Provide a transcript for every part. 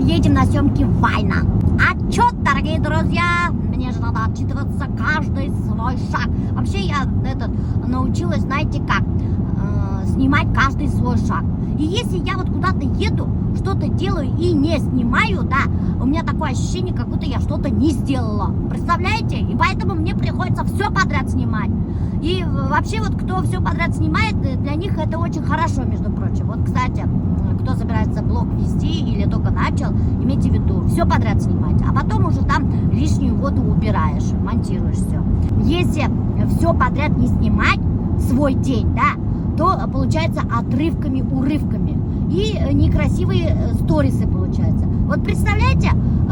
едем на съемки Вайна. Отчет, дорогие друзья, мне же надо отчитываться каждый свой шаг. Вообще я научилась, знаете как, снимать каждый свой шаг. И если я вот куда-то еду, что-то делаю и не снимаю, да, у меня такое ощущение, как будто я что-то не сделала. Представляете? И поэтому мне приходится все подряд снимать. И вообще вот кто все подряд снимает, для них это очень хорошо, между прочим. Вот, кстати, кто собирается блог вести или только начал, имейте в виду, все подряд снимать. А потом уже там лишнюю воду убираешь, монтируешь все. Если все подряд не снимать, свой день, да, то получается урывками. И некрасивые сторисы получаются. Вот представляете,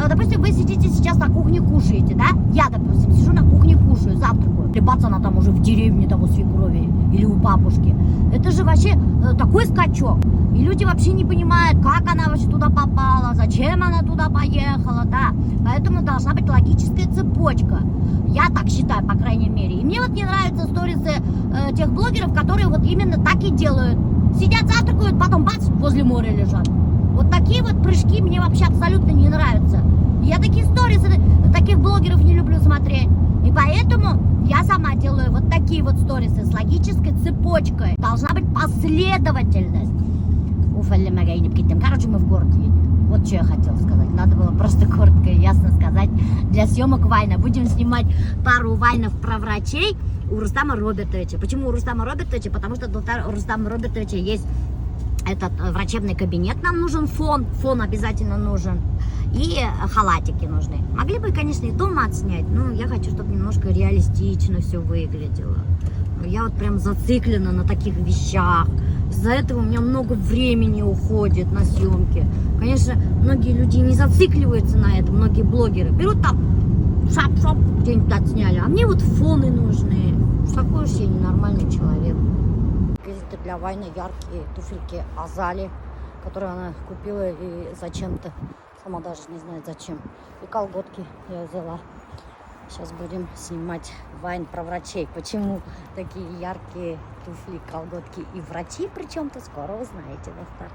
допустим, вы сидите сейчас на кухне, кушаете, да? Я, допустим, сижу на кухне, кушаю, завтракаю. Хлебаться она там уже в деревне того свекрови или у бабушки. Это же вообще такой скачок. И люди вообще не понимают, как она вообще туда попала, зачем она туда поехала, да. Поэтому должна быть логическая цепочка. Я так считаю, по крайней мере. И мне вот не нравятся сторисы тех блогеров, которые вот именно так и делают. Сидят, завтракают, потом бац, возле моря лежат. Вот такие вот прыжки мне вообще абсолютно не нравятся. Я такие сторисы, таких блогеров не люблю смотреть. И поэтому я сама делаю вот такие вот сторисы с логической цепочкой. Должна быть последовательность. Короче, мы в город едем. Вот что я хотела сказать. Надо было просто коротко и ясно сказать. Для съемок Вайна. Будем снимать пару Вайнов про врачей у Рустама Робертовича. Почему у Рустама Робертовича? Потому что у Рустама Робертовича есть этот врачебный кабинет. Нам нужен фон. Фон обязательно нужен. И халатики нужны. Могли бы, конечно, и дома отснять, но я хочу, чтобы немножко реалистично все выглядело. Я вот прям зациклена на таких вещах. Из-за этого у меня много времени уходит на съемки. Конечно, многие люди не зацикливаются на этом, многие блогеры. Берут там, шап-шоп, где-нибудь отсняли. А мне вот фоны нужны. Такой уж я ненормальный человек. Какие-то для Вайны яркие туфельки Азали, которые она купила и зачем-то. Сама даже не знает зачем. И колготки я взяла. Сейчас будем снимать Вайн про врачей. Почему такие яркие туфли, колготки и врачи? Причем-то скоро вы знаете, доктор.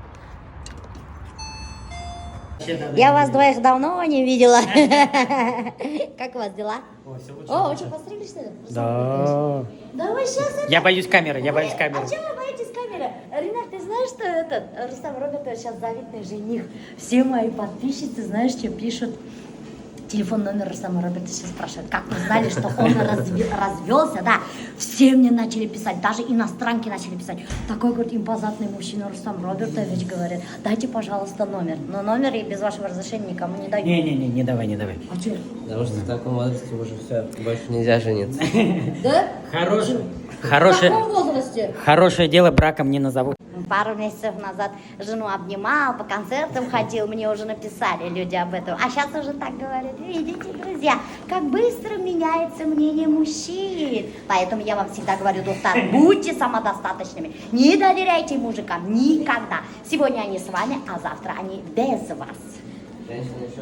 Я вас двоих давно не видела. Как у вас дела? О, очень постригли, что ли? Да. Да вы сейчас... Я боюсь камеры, я боюсь камеры. А чем вы боитесь камеры? Ренат, ты знаешь, что Рустам Робертович сейчас завидный жених? Все мои подписчицы, знаешь, что пишут? Телефон номер Рустама Робертовича спрашивают, как вы знали, что он развелся, да? Все мне начали писать, даже иностранки начали писать. Такой, говорит, импозантный мужчина Рустам Робертович, говорит, дайте, пожалуйста, номер. Но номер я без вашего разрешения никому не даю. Не давай. А что? Потому что в таком возрасте уже все, больше нельзя жениться. Да? В каком возрасте? Хорошее дело браком не назовут. Пару месяцев назад жену обнимал, по концертам ходил, мне уже написали люди об этом. А сейчас уже так говорят. Видите, друзья, как быстро меняется мнение мужчин. Поэтому я вам всегда говорю, доктор, будьте самодостаточными. Не доверяйте мужикам никогда. Сегодня они с вами, а завтра они без вас.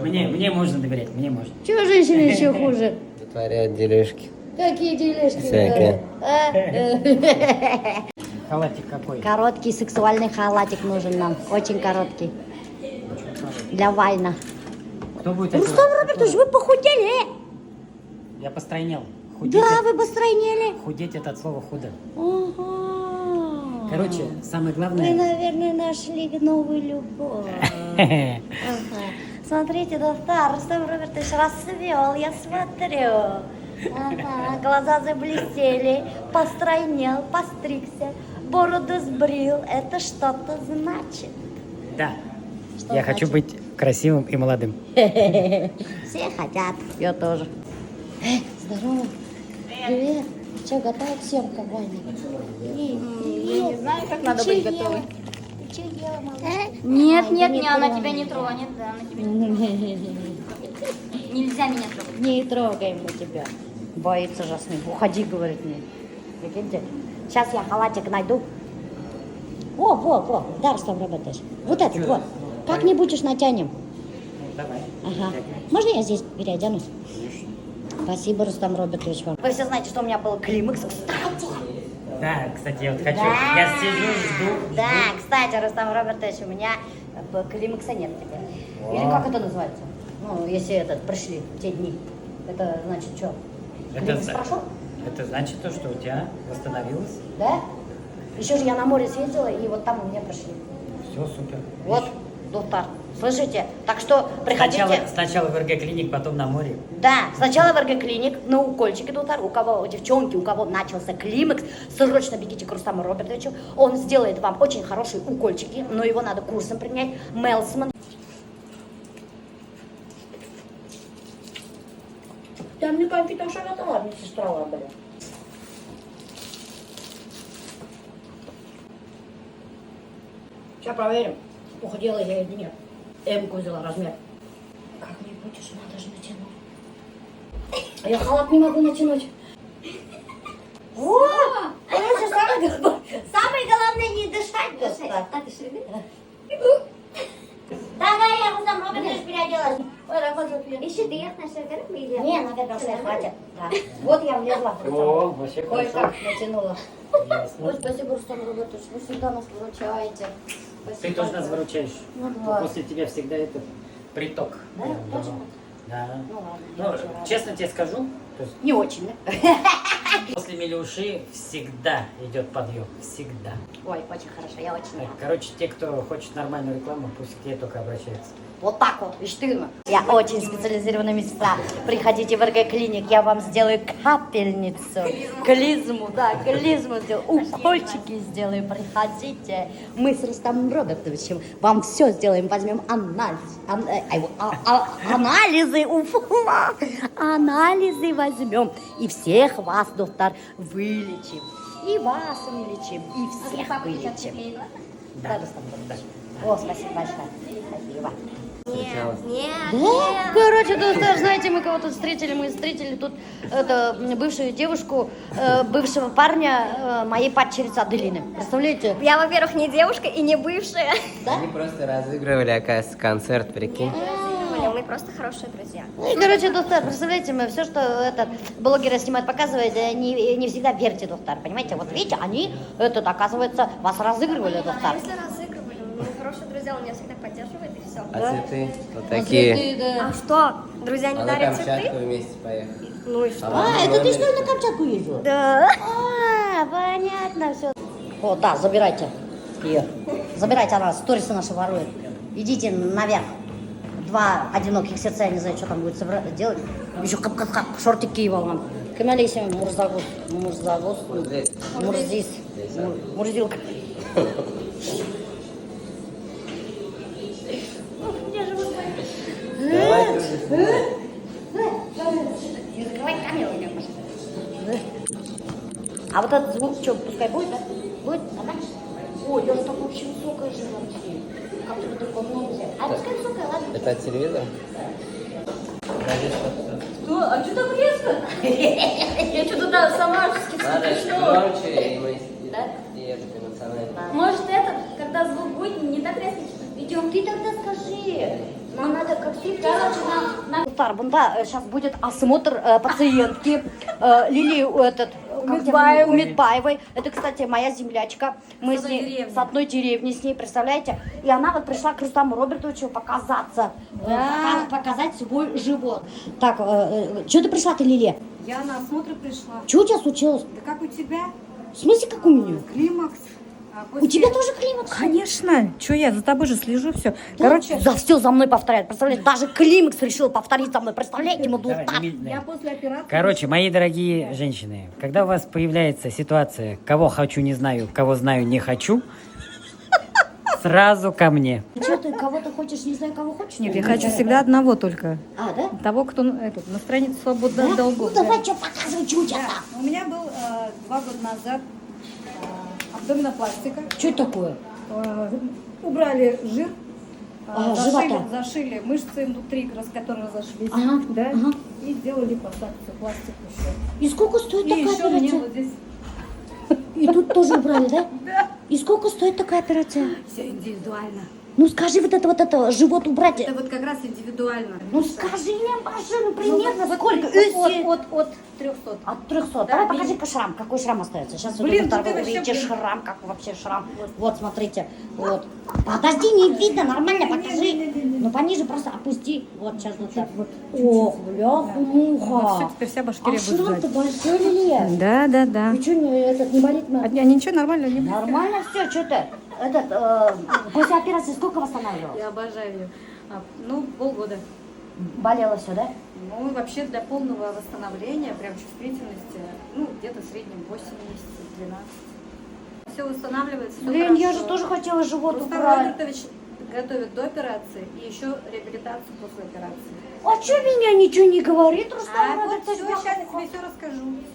Мне можно доверять, мне можно. Чего женщины еще хуже? Вытворяют делишки. Какие делишки? Всякие. Халатик какой? Короткий сексуальный халатик нужен нам. Очень короткий. Для Вайна. Кто будет Рустам Робертович, вы похудели. Я постройнел. Худеть, Да, вы постройнели. худеть это от слова худо. Ага. Короче, самое Вы, главное... наверное, нашли новую любовь. Ага. Смотрите, доктор, Рустам Робертович расцвел, я смотрю. Ага, глаза заблестели, постройнел, постригся, бороду сбрил. Это что-то значит. Да. Что Я значит? хочу быть красивым и молодым. Все хотят. Я тоже. Здорово. Привет. Что, готова к съемкам, Ваня? Я не знаю, как надо быть готовой. Что ела, малышка? Нет, она тебя не тронет, да, она тебя не тронет. Нельзя меня трогать. Не трогаем мы тебя. Боится Жасмин. Уходи, говорит мне. Прикиньте. Сейчас я халатик найду. Во, да, Рустам Робертович. Вот этот вот. Как-нибудь уж натянем. Давай. Ага. Можно я здесь переоденусь? Спасибо, Рустам Робертович, вам. Вы все знаете, что у меня был климакс, кстати. Да, кстати, я вот хочу. Да. Я сижу, жду. Да, кстати, Рустам Робертович, у меня климакса нет теперь. Или как это называется? Ну, если пришли те дни. Это значит что? Хорошо? Это значит то, что у тебя восстановилось. Да? Еще же я на море съездила, и вот там у меня прошли. Все, супер. Вот, доктор. Слышите? Так что приходите. Сначала в РГ-клиник, потом на море. Да, сначала в РГ-клиник, на укольчики, доктор. У кого, девчонки, у кого начался климакс, срочно бегите к Рустаму Робертовичу. Он сделает вам очень хорошие укольчики, но его надо курсом принять. Мелсман. Там мне конфетом шоколад, мне сестра была. Сейчас проверим, похудела я или нет. М-ку взяла размер. Как мне будешь, надо же натянуть. А я халат не могу натянуть. О! Это самое главное не дышать. Так, дыши. Да, я Рустам Робертович переоделась. Ой, работаю. Еще ты на шагах или? Не, наверное, все, хватит. Да. Вот я влезла. О, вообще Кое-как натянула. Ясно. Ой, спасибо, Рустам Робертович, вы всегда нас выручаете. Ты Спасибо. тоже нас выручаешь. Ну да. После тебя всегда этот приток. Да? Точно? Да. Ну ладно. Ну, я очень рада. честно тебе скажу, то есть Не очень, да? после Милюши всегда идет подъем. Всегда. Ой, очень хорошо, я очень Так, рада. короче, те, кто хочет нормальную рекламу, пусть к тебе только обращаются. Вот так вот, штырно. Я очень специализированная медсестра. Приходите в РГ-клиник, я вам сделаю капельницу. Клизму, да, клизму сделаю. Укольчики сделаю, приходите. Мы с Рустамом Робертовичем вам все сделаем. Возьмем анализы. Анализы возьмем. И всех вас, доктор, вылечим. И вас вылечим, и всех вылечим. Да, Рустам Робертович. О, спасибо большое. Спасибо. Да? Короче, доктор, знаете, мы кого-то встретили. Мы встретили тут бывшую девушку, бывшего парня моей падчерицы Аделины. Представляете? Я, во-первых, не девушка и не бывшая. Да? Они просто разыгрывали, оказывается, концерт, прикинь. Мы просто хорошие друзья. Ну и, короче, доктор, представляете, мы все, что блогеры снимают, показывают, не всегда верьте, доктор. Понимаете, вот видите, они, оказывается, вас разыгрывали, доктор. Если разыгрывали, мы хорошие друзья, он меня всегда поддерживает и все. А цветы вот такие. А что, друзья не А на дарят Камчатку цветы? вместе поехали. Ну и что? Это ты что ли на Камчатку ездила? Да. А, понятно все. О, да, забирайте ее. Забирайте, она сторисы наши ворует. Идите наверх. Два одиноких сердца, я не знаю, что там будет делать. Еще как шортики его вам. Кемалейся, Мурзагус. Мурзис. Мурзилка. Не закрывай камеру, у меня, пожалуйста. А вот этот звук, что, пускай будет, да? Будет? Ага. Ой, я так вообще высокая жила. Как ты такой много взял? А пускай высокая, ладно? Это от телевизора? Что? А что так резко? Я что-то да, сама Надо громче, и мы эмоционально. Может, когда звук будет, не так резко. Идем, ты тогда скажи. Нам надо как ты, короче, нам... Тарбунда, сейчас будет осмотр пациентки Лилии Умедбаевой. Это, кстати, моя землячка. Мы с ней с одной деревни с ней, представляете? И она вот пришла к Рустаму Робертовичу показаться, показать свой живот. Так, что ты пришла, ты, Лилия? Я на осмотр пришла. Что у тебя случилось? Да как у тебя? В смысле, как у меня? Климакс. А У после- тебя тоже климакс? Конечно. Че я за тобой же слежу, все. Короче, За все за мной повторяет. Представляете, даже климакс решил повторить за мной. Представляете, мы Давай, так. я после операции... Короче, мои дорогие женщины, когда у вас появляется ситуация, кого хочу, не знаю, кого знаю, не хочу, сразу ко мне. Что ты, кого-то хочешь, не знаю, кого хочешь? Нет, я хочу всегда одного только. А, да? Того, кто на странице свободы Да? долгов. Ну давай, что показывай, что у тебя там. У меня был 2 года назад абдоминопластика. Что это такое? Убрали жир, живота. зашили мышцы внутри, которые разошлись. Ага, Да? ага. И сделали посадку, пластику еще. И сколько стоит И такая еще мне операция? вот здесь И тут тоже убрали, да? Да. И сколько стоит такая операция? все индивидуально. Ну скажи, вот это живот убрать. Это вот как раз индивидуально. Ну скажи мне, Маша, ну примерно сколько? От 300. От 300. Да, Давай и- покажи-ка шрам. Какой шрам остается? Сейчас Блин, вот ты вообще, увидите блин. шрам, как вообще шрам. Вот, смотрите. Вот. Подожди, не видно, нормально, покажи. Не-не-не-не. Ну пониже просто опусти. Вот сейчас вот так. Ох, бляха-муха. Теперь вся Башкирия А будет знать. шрам-то большой или нет? Да. И что, этот не болит? Ничего, нормально, не будет. Нормально все, что ты? После операции сколько восстанавливалась? Я обожаю ее. Полгода. Болело все, да? Ну, вообще для полного восстановления, прям чувствительности, где-то в среднем 8 месяцев, 12. Все восстанавливается, все Блин, я хорошо. же тоже хотела живот Рустам убрать. Робертович готовит до операции и еще реабилитацию после операции. А что меня ничего не говорит, Рустам Вот Робертович? все, сейчас я тебе все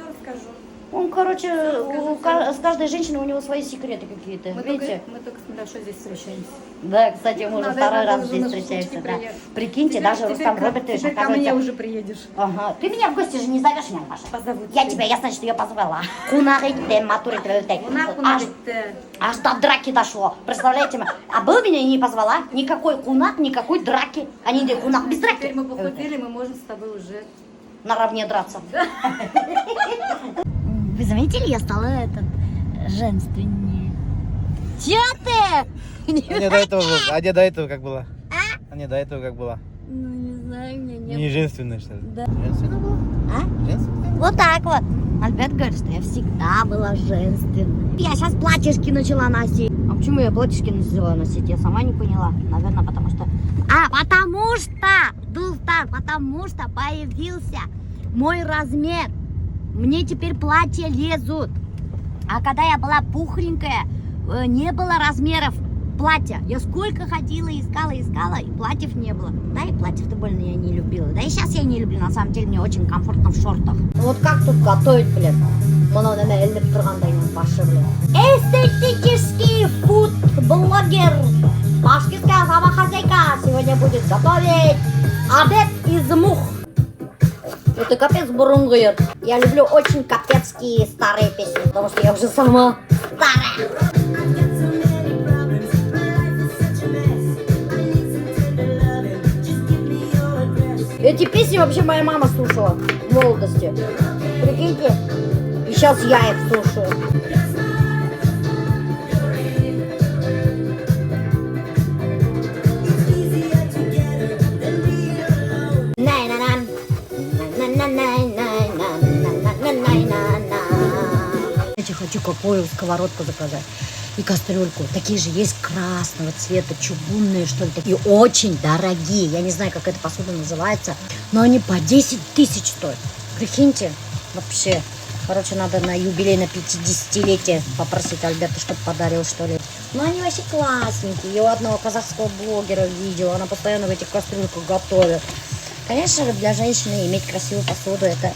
расскажу. Он, короче, с каждой женщиной у него свои секреты какие-то, видите? Мы только с Милошой здесь встречаемся. Да, кстати, мы уже Надо второй раз уже здесь на встречаемся, шашлычки да. приехать. Прикиньте, даже Рустам Робертович, Теперь ко мне оказывается... уже приедешь. Ага. Ты меня в гости же не зовешь, меня, Паша? Позову Я тебя. тебя, значит, ее позвала. Кунарите, матурите, аж до драки дошло. Представляете? А был меня и не позвала. Никакой кунак, никакой драки. Они не кунак без драки. Теперь мы похудели, мы можем с тобой уже... Наравне драться. Вы заметили, я стала женственнее. Чё ты? А не до этого было. А не до этого как было? А не до этого как было? Ну, не знаю, мне не... Не женственная, что ли? Да. Женственная была? А? Женственная? Вот так вот. Альберт говорит, что я всегда была женственной. Я сейчас платьишки начала носить. А почему я платьишки начала носить? Я сама не поняла. Наверное, потому что... потому что появился мой размер. Мне теперь платья лезут. А когда я была пухленькая, не было размеров платья. Я сколько ходила, искала, и платьев не было. Да, и платьев-то больно я не любила. Да и сейчас я не люблю, на самом деле мне очень комфортно в шортах. Вот как тут готовить, блин? Эстетический фуд-блогер, башкирская домохозяйка сегодня будет готовить обед из мух. Это капец бурунгует. Я люблю очень капецкие старые песни, потому что я уже сама старая. Эти песни вообще моя мама слушала в молодости. Прикиньте, и сейчас я их слушаю. Я хочу какую сковородку заказать и кастрюльку. Такие же есть красного цвета, чугунные, что ли, такие очень дорогие. Я не знаю, как эта посуда называется, но они по 10 тысяч стоят. Прикиньте, вообще. Короче, надо на юбилей, на 50-летие попросить Альберта, чтобы подарил, что ли. Но они вообще классненькие. Я у одного казахского блогера видела, она постоянно в этих кастрюльках готовит. Конечно же, для женщины иметь красивую посуду, это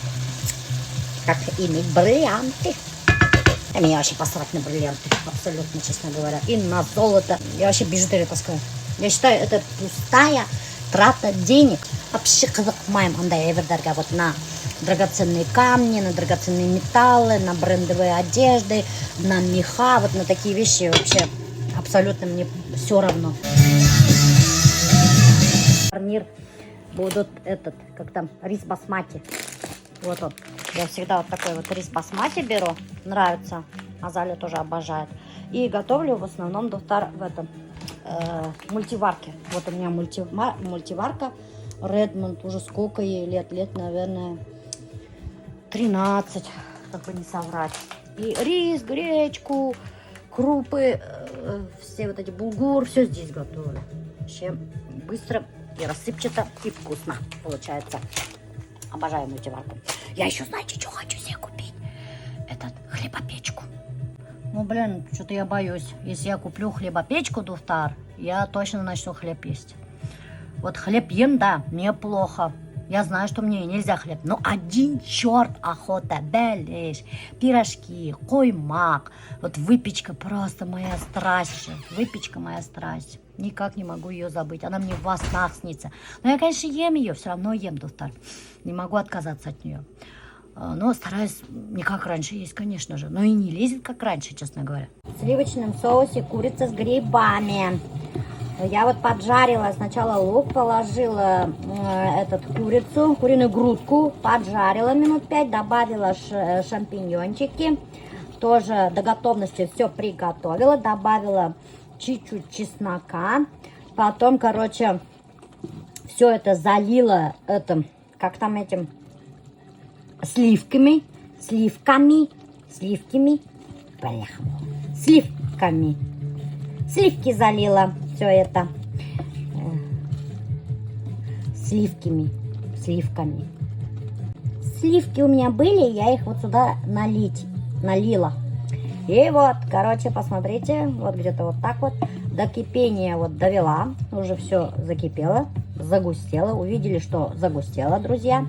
как иметь бриллианты. А мне вообще посрать на бриллианты, абсолютно, честно говоря. И на золото. Я вообще бижутерию таскаю. Я считаю, это пустая трата денег. Вообще казак маем андай эвердарга вот на драгоценные камни, на драгоценные металлы, на брендовые одежды, на меха, вот на такие вещи вообще абсолютно мне все равно. Гарнир будут как там, рис басмати. Вот он. Я всегда вот такой вот рис басмати беру. Нравится. Азалия тоже обожает. И готовлю в основном в мультиварке. Вот у меня мультиварка Redmond. Уже сколько ей лет? Лет, наверное, 13. Как бы не соврать. И рис, гречку, крупы, все вот эти булгур. Все здесь готовлю. Вообще быстро и рассыпчато, и вкусно получается. Обожаю мультиварку. Я еще, знаете, что хочу себе купить? Хлебопечку. Ну, блин, что-то я боюсь. Если я куплю хлебопечку, Дуфтар, я точно начну хлеб есть. Вот хлеб ем, да, мне плохо. Я знаю, что мне нельзя хлеб. Но один черт охота, беляш, пирожки, коймак. Вот выпечка просто моя страсть же. Выпечка моя страсть. Никак не могу ее забыть. Она мне во снах снится. Но я, конечно, ем ее, все равно ем, Дуфтар. Не могу отказаться от нее. Но стараюсь не как раньше есть, конечно же. Но и не лезет, как раньше, честно говоря. В сливочном соусе курица с грибами. Я вот поджарила, сначала лук положила, курицу, куриную грудку, поджарила минут 5, добавила шампиньончики. Тоже до готовности все приготовила, добавила чуть-чуть чеснока. Потом, короче, все это залила это, как там этим, сливками, бляха, сливки залила все это, сливками. Сливки у меня были, я их вот сюда налила. И вот, короче, посмотрите, вот где-то вот так вот до кипения вот довела, уже все закипело, загустело, увидели, что загустело, друзья.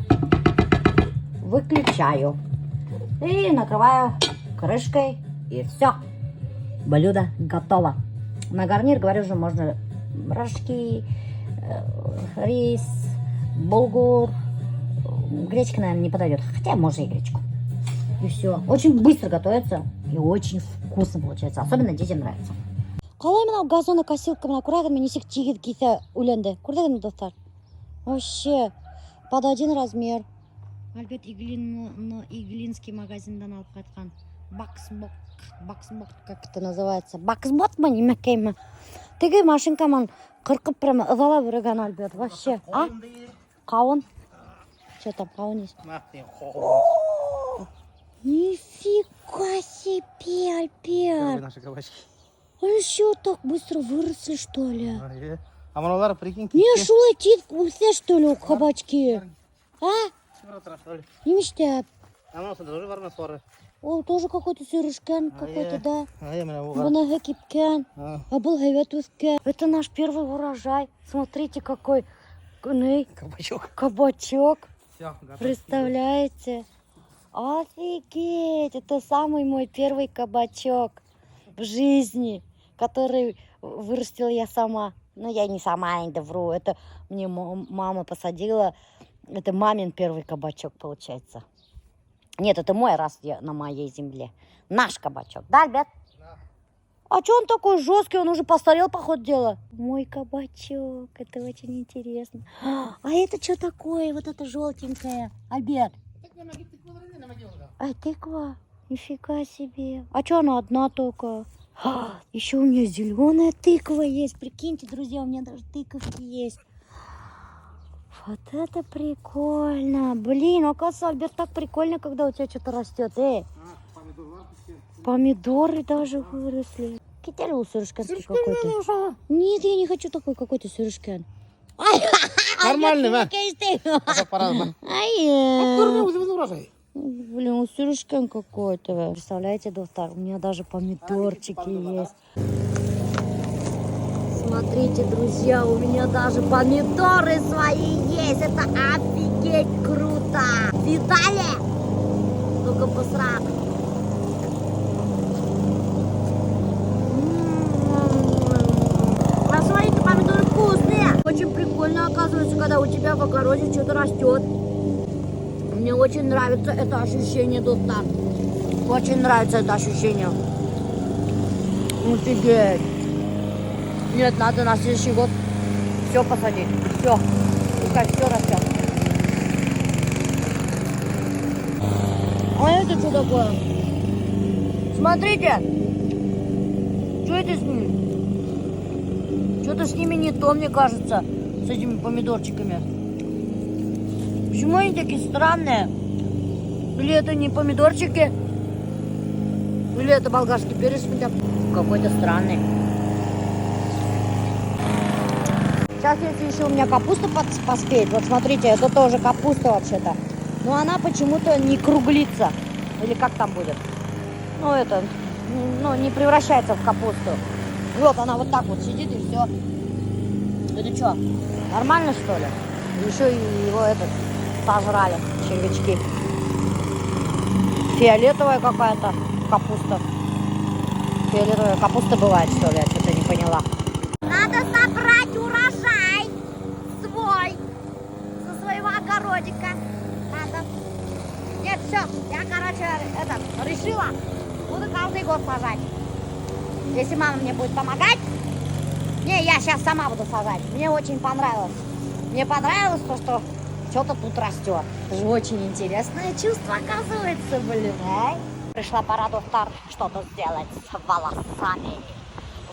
Выключаю и накрываю крышкой, и все, блюдо готово. На гарнир, говорю же, можно рожки, рис, булгур, гречка, наверное, не подойдет, хотя можно и гречку. И все. Очень быстро готовится и очень вкусно получается. Особенно детям нравится. Қалай мынау газонокосилкамен аккуратно несек тигит кисе уленді. Көрдіңіз достар? Вообще под один размер. Альберт Иглинский магазиндан алып қайтқан. Баксбок, как это называется? Баксбот ма, немекей ма? Теге машинкамен қырқып прямо ызала бүреген Альберт. Вообще. А? Қауын? Что там, қауын есть? Нифига себе, Альберт! Наши кабачки. Они что, так быстро выросли, что ли? А мыналар, прикинь, Не, шулай тит, все, что ли, кабачки? А? Не мечтай. А ну, тоже варна свары. О, тоже какой-то сырышкан какой-то, да. А я меня Бунага кипкан, а был гаветускан. Это наш первый урожай. Смотрите, какой кабачок. Все, Представляете? Офигеть! Это самый мой первый кабачок в жизни, который вырастила я сама. Ну, я не сама, не вру. Это мне мама посадила. Это мамин первый кабачок, получается. Нет, это мой, раз я на моей земле. Наш кабачок. Да, ребят? Да. А что он такой жесткий? Он уже постарел, по ходу дела. Мой кабачок. Это очень интересно. А это что такое? Вот это желтенькое. Альберт. А тыква? Нифига себе. А что она одна только? Еще у меня зеленая тыква есть. Прикиньте, друзья, у меня даже тыковки есть. Вот это прикольно. Блин, оказывается, Альберт, так прикольно, когда у тебя что-то растет. Помидоры даже выросли. Китяль сырышканский какой-то. Нет, я не хочу такой какой-то сырышкан. Нормальный, ма. Блин, сырышкан какой-то. Представляете, доктор, у меня даже помидорчики есть. Смотрите, друзья, у меня даже помидоры свои есть. Это офигеть круто. Видали? Только посрать. А смотрите, помидоры вкусные. Очень прикольно, оказывается, когда у тебя в огороде что-то растет. Мне очень нравится это ощущение, доктор. Очень нравится это ощущение. Офигеть. Нет, надо на следующий год все посадить. Все. Пускай все растет. А это что такое? Смотрите. Что это с ними? Что-то с ними не то, мне кажется, с этими помидорчиками. Почему они такие странные? Или это не помидорчики? Или это болгарский перец? Какой-то странный. Сейчас, если еще у меня капуста поспеет, вот смотрите, это тоже капуста вообще-то. Но она почему-то не круглится. Или как там будет? Ну, это, ну, не превращается в капусту. Вот она вот так вот сидит и все. Это что, нормально, что ли? Еще и его этот сожрали, червячки. Фиолетовая какая-то капуста. Фиолетовая капуста бывает, что ли? Я что-то не поняла. Надо собрать урожай свой со своего огородика. Надо. Нет, все. Я, короче, решила. Буду каждый год сажать. Если мама мне будет помогать. Не, я сейчас сама буду сажать. Мне очень понравилось. Мне понравилось то, что что-то тут растет. Это же очень интересное чувство, оказывается, блин. Пришла пора, доктор, что-то сделать с волосами.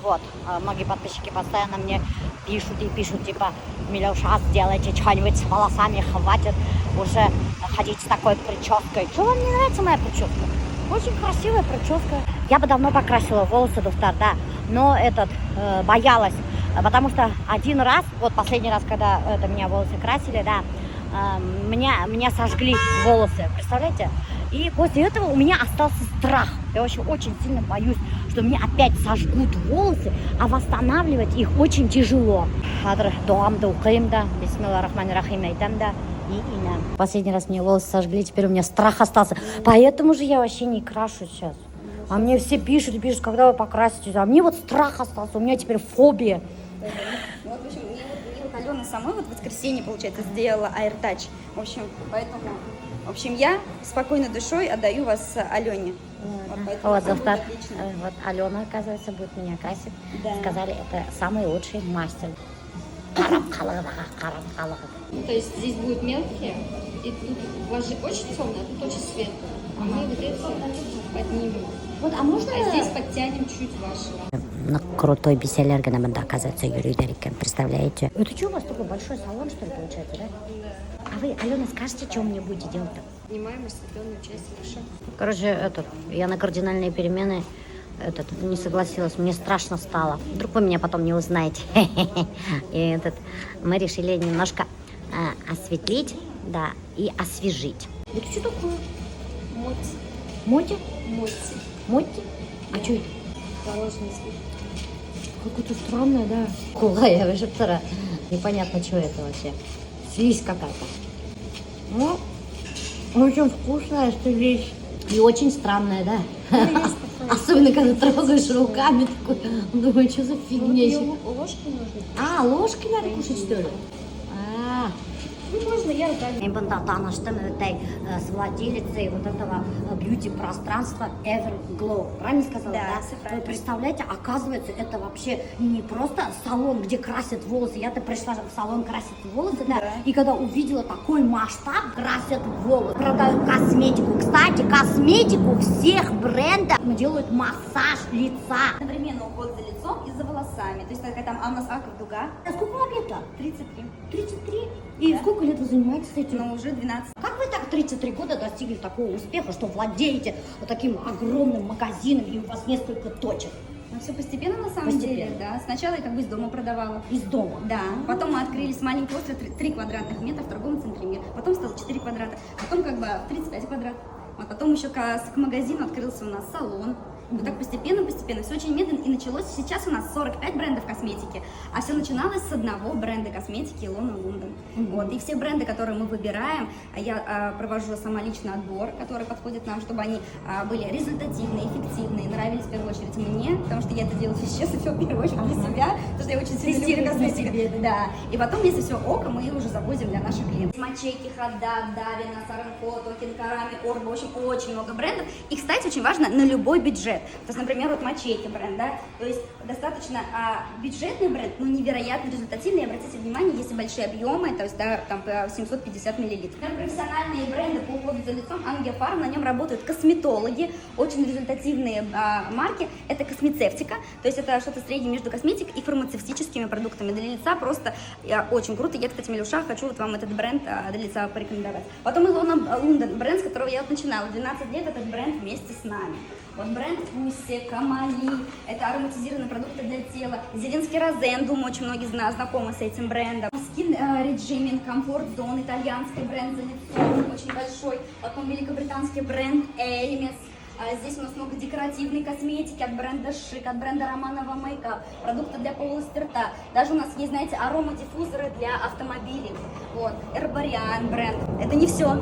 Вот, многие подписчики постоянно мне пишут и пишут, типа, Милюша, сделайте что-нибудь с волосами, хватит уже ходить с такой прической. Что вам не нравится моя прическа? Очень красивая прическа. Я бы давно покрасила волосы, доктор, да, но боялась, потому что один раз, вот последний раз, когда меня волосы красили, да, меня сожгли волосы, представляете? И после этого у меня остался страх. Я вообще очень сильно боюсь, что мне опять сожгут волосы, а восстанавливать их очень тяжело. Последний раз мне волосы сожгли, теперь у меня страх остался. Поэтому же я вообще не крашу сейчас. А мне все пишут, когда вы покраситесь. А мне вот страх остался, у меня теперь фобия. Вот, в общем, мне вот Алена самой вот в воскресенье, получается, сделала AirTouch. В общем, поэтому, в общем, я спокойной душой отдаю вас Алене. Вот, доктор, вот Алена, оказывается, будет меня красить. Да. Сказали, это самый лучший мастер. То есть здесь будут мелкие, и тут у вас же очень темно, а тут очень светло. А мы вот это поднимем. Вот, а можно... А здесь подтянем чуть вашего. Крутой бестселлер, оказывается, Юрий Дарикин, представляете? Это что, у вас такой большой салон, что ли, получается, да? А вы, Алена, скажете, что мне будете делать-то? Снимаем расслабленную часть, хорошо? Короче, я на кардинальные перемены не согласилась, мне страшно стало. Вдруг вы меня потом не узнаете. И мы решили немножко осветлить, да, и освежить. Это что такое? Моти. Моти? Моти. Моти? А что это? Положенный слив. Какое-то странное, да. Кулая, вы же вчера. Непонятно, что это вообще. Слизь какая-то. Ну, очень вкусная, что вещь. И очень странная, да? Особенно, когда трогаешь руками, такой, думаю, что за фигня. Ложки нужно. Ложкой надо кушать, что ли? Ну, можно, я руками. Импантатана, что мы с владелицей вот этого бьюти-пространства Everglow. Правильно сказала? Да, все правильно. Вы представляете, оказывается, это вообще не просто салон, где красят волосы. Я-то пришла в салон красить волосы, да, и когда увидела такой масштаб, красят волосы. Продают косметику. Кстати, косметику всех брендов делают массаж лица. Одновременно уход за лицом и за волосами. То есть такая там, а у нас акр-дуга. А сколько вам лет-то? 33. 33? И Да. сколько лет вы занимаетесь этим? Но уже 12. Как вы так 33 года достигли такого успеха, что владеете вот таким огромным магазином и у вас несколько точек Ну, все постепенно на самом Постепенно. деле, да. Сначала я как бы из дома продавала. из дома? Да, потом мы открыли с маленького острова 3 квадратных метра в торговом центре «Мир». Потом стало 4 квадрата, потом как бы 35 квадратов. Вот потом еще к магазину открылся у нас салон. Вот так постепенно, все очень медленно. И началось, сейчас у нас 45 брендов косметики, а все начиналось с одного бренда косметики Лона Лондон. Вот, и все бренды, которые мы выбираем, я провожу сама лично отбор, который подходит нам, чтобы они были результативные, эффективные, нравились в первую очередь мне, потому что я это делаю сейчас в первую очередь для себя, потому что я очень сильно люблю косметику. Да. И потом, если все ок, мы уже завозим для наших клиентов. Мачейки, Хаддак, Давина, Саранко, Токин Карами, Орба, в общем, очень много брендов. И, кстати, очень важно на любой бюджет. То есть, например, вот Мачейки бренд, да, то есть достаточно бюджетный бренд, но невероятно результативный. Обратите внимание, если большие объемы, то есть, да, там по 750 миллилитров. Профессиональные бренды по уходу за лицом, Ангиофарм, на нем работают косметологи, очень результативные марки. Это космецевтика, то есть это что-то среднее между косметикой и фармацевтическими продуктами для лица. Просто очень круто. Я, кстати, Милюша, хочу вот вам этот бренд для лица порекомендовать. Потом Илона Лондон, бренд, с которого я вот начинала. 12 лет этот бренд вместе с нами. Вот бренд Пусси, Камали, это ароматизированные продукты для тела. Зеленский Розен, думаю, очень многие знакомы с этим брендом. Skin Regimen, Comfort Zone, итальянский бренд за лицом, очень большой. Потом великобританский бренд Эльмес. Здесь у нас много декоративной косметики от бренда Шик, от бренда Романова Makeup, продукты для полости рта. Даже у нас есть, знаете, аромадиффузоры для автомобилей. Вот, Herbarian бренд. Это не все.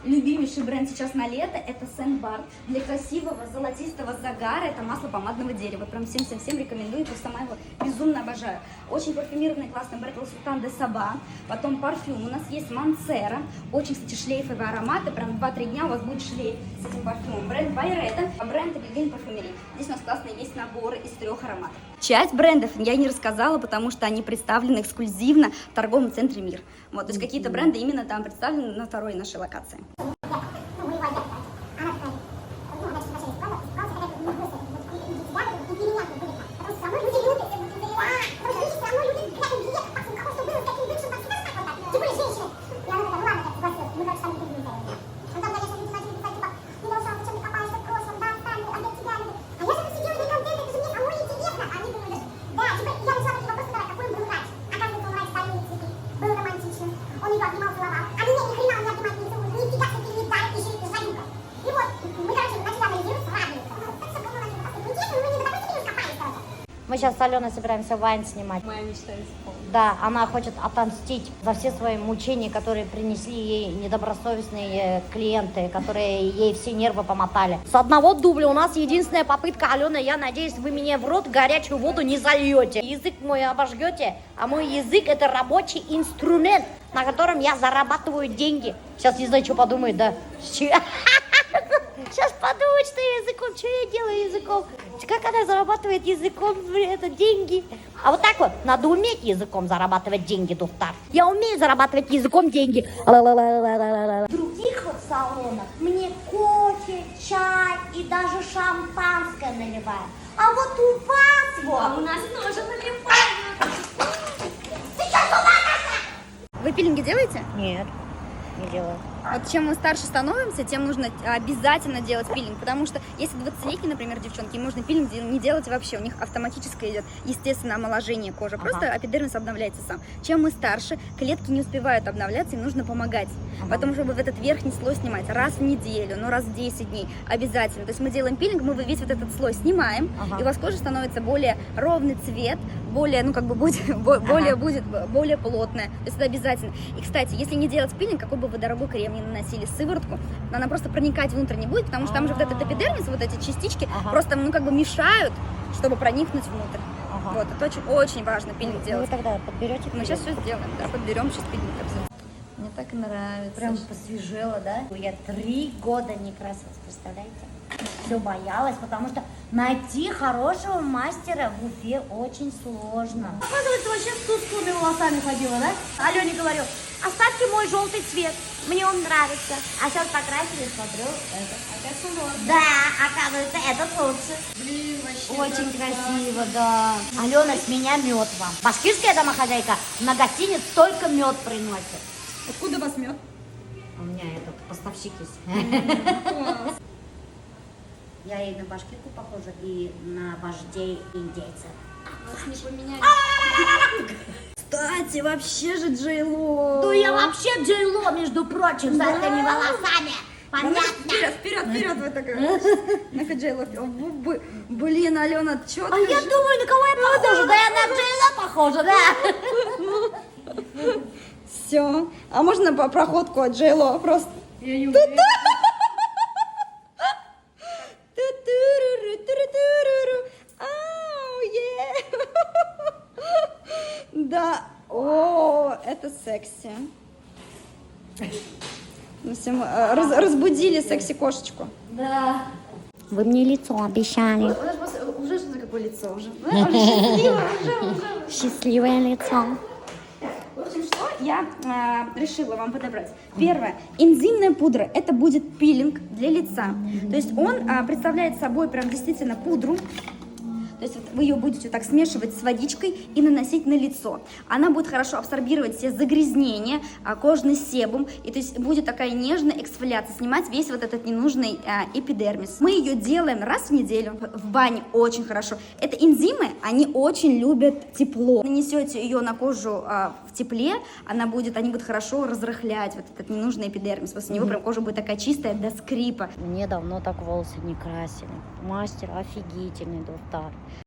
Любимейший бренд сейчас на лето – это Сен-Бар. Для красивого золотистого загара это масло помадного дерева. Прям всем рекомендую, просто сама его безумно обожаю. Очень парфюмированный классный бренд Султан де Саба. Потом парфюм. У нас есть Мансера. Очень, кстати, шлейфовые ароматы. Прям 2-3 дня у вас будет шлейф с этим парфюмом. Бренд Байреда, бренд Эвелин парфюмерии. Здесь у нас классные есть наборы из 3 ароматов. Часть брендов я не рассказала, потому что они представлены эксклюзивно в торговом центре «Мир». Вот, то есть какие-то бренды именно там представлены на второй нашей локации. Мы сейчас с Аленой собираемся вайн снимать. Моя мечта исполнена. Да, она хочет отомстить за все свои мучения, которые принесли ей недобросовестные клиенты, которые ей все нервы помотали. С одного дубля у нас единственная попытка, Алена, я надеюсь, вы меня в рот горячую воду не зальете. Язык мой обожгете, а мой язык это рабочий инструмент, на котором я зарабатываю деньги. Сейчас не знаю, что подумает, да? Сейчас подумают, что я языком, что я делаю языком. Как она зарабатывает языком это деньги? А вот так вот, надо уметь языком зарабатывать деньги, доктор. Я умею зарабатывать языком деньги. В других вот салонах мне кофе, чай и даже шампанское наливают. А вот у вас вот... А у нас тоже наливают. Сейчас у вас... Вы пилинги делаете? Нет, не делаю. Вот чем мы старше становимся, тем нужно обязательно делать пилинг, потому что если 20-летние, например, девчонки, им нужно пилинг не делать вообще, у них автоматически идет естественное омоложение кожи, просто эпидермис обновляется сам. Чем мы старше, клетки не успевают обновляться, им нужно помогать, потому что вот этот верхний слой снимать раз в неделю, ну раз в 10 дней обязательно. То есть мы делаем пилинг, мы весь вот этот слой снимаем, и у вас кожа становится более ровный цвет, более, ну как бы будет более плотная, то есть это обязательно. И, кстати, если не делать пилинг, какой бы вы дорогой крем не наносили, сыворотку, она просто проникать внутрь не будет, потому что там же вот этот эпидермис, вот эти частички просто, ну, как бы мешают, чтобы проникнуть внутрь. Вот, это очень важно пилинг делать. Вы тогда подберете? Мы сейчас все сделаем, да, подберем сейчас пилинг обязательно. Мне так нравится. Прям посвежела, да? Я 3 года не красилась, представляете? Все боялась, потому что найти хорошего мастера в Уфе очень сложно. Оказывается, вообще с тусклыми волосами ходила, да? Алене говорю, оставьте мой желтый цвет, мне он нравится. А сейчас покрасили, смотрю, это. Да, оказывается, этот лучше. Блин, вообще. Очень красиво, да. Алена, с меня мед вам. Башкирская домохозяйка на гостиниц только мед приносит. Откуда у вас мед? У меня этот поставщик есть. Класс. Я и на башкирку похожа, и на вождей индейцев. Вас не поменяли. Кстати, вообще же Джей-Ло. Ну я вообще Джей-Ло, между прочим, с этими волосами. Понятно? Вперед, вот такая. Ну-ка, Джей-Ло. Блин, Алена, четко. А я думаю, на кого я похожа? Да я на Джей-Ло похожа, да? Все. А можно по проходку от Джей-Ло просто? Я не Да, о, это секси. Мы всем разбудили секси-кошечку. Да. Вы мне лицо обещали. Уже что какое лицо уже? Счастливое лицо. В общем, что я решила вам подобрать. Первое. Энзимная пудра. Это будет пилинг для лица. То есть он представляет собой прям действительно пудру. То есть вот вы ее будете так смешивать с водичкой и наносить на лицо. Она будет хорошо абсорбировать все загрязнения, кожный себум. И то есть будет такая нежная эксфолиация, снимать весь вот этот ненужный эпидермис. Мы ее делаем раз в неделю. В бане очень хорошо. Это энзимы, они очень любят тепло. Нанесете ее на кожу в тепле, они будут хорошо разрыхлять вот этот ненужный эпидермис. После него прям кожа будет такая чистая до скрипа. Мне давно так волосы не красили. Мастер офигительный, доктор.